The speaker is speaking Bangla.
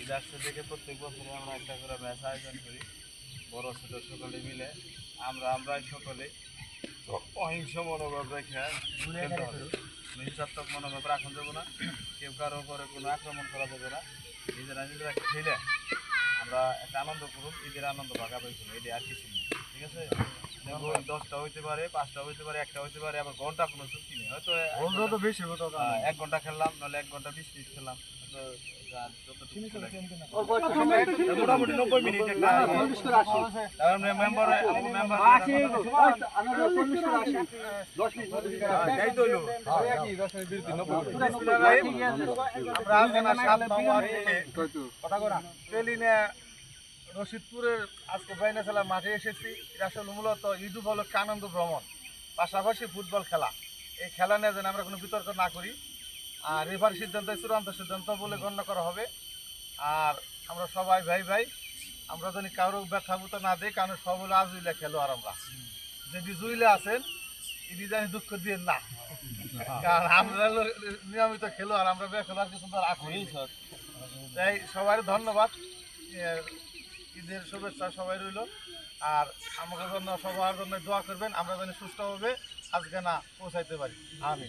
ঈদ আসছে দেখে প্রত্যেক বছরে আমরা একটা করে ম্যাচ আয়োজন করি, বড় ছোট সকলে মিলে। আমরাই সকলে অহিংস মনোভাব রেখে খেলতে হবে, হিংসাত্মক মনোভাব রাখা যাবে না, কেউ কারো উপরে কোনো আক্রমণ করা যাবে না। নিজেরা খেলে আমরা একটা আনন্দ করুন, ঈদের আনন্দ ভাগাভাগি করুন, এটি আর কিছু নেই। ঠিক আছে, 10টা হইতে পারে, 5টা হইতে পারে, 1টা হইতে পারে, আবার ঘন্টা কোনো চুক্তি নেই। হয়তো 1 ঘন্টা খেললাম, নাহলে 1 ঘন্টা 20 মিনিট খেললাম, মোটামুটি 90 মিনিট একটা মেম্বার রশিদপুরের আজকে বাইনাসালা মাঠে এসেছি। এটা আসলে মূলত ঈদ উপলক্ষে আনন্দ ভ্রমণ, পাশাপাশি ফুটবল খেলা। এই খেলা নিয়ে যেন আমরা কোনো বিতর্ক না করি, আর রেফারি সিদ্ধান্ত চূড়ান্ত সিদ্ধান্ত বলে গণ্য করা হবে। আর আমরা সবাই ভাই আমরা যেন কারো ব্যথাভূত না দিই, কারণ সব হলো আজুইলা খেলোয়াড়। আমরা যদি জুইলে আছেন এটি জানি দুঃখ দিয়ে না, কারণ আমরা নিয়মিত খেলোয়াড়, আমরা খেলোয়াড় কিছু রাখি। তাই সবাই ধন্যবাদ, ঈদের শুভেচ্ছা সবাই রইল। আর আমাদের জন্য সবার জন্য দোয়া করবেন, আমরা যেন সুস্থভাবে আজকে না পৌঁছাইতে পারি। আমি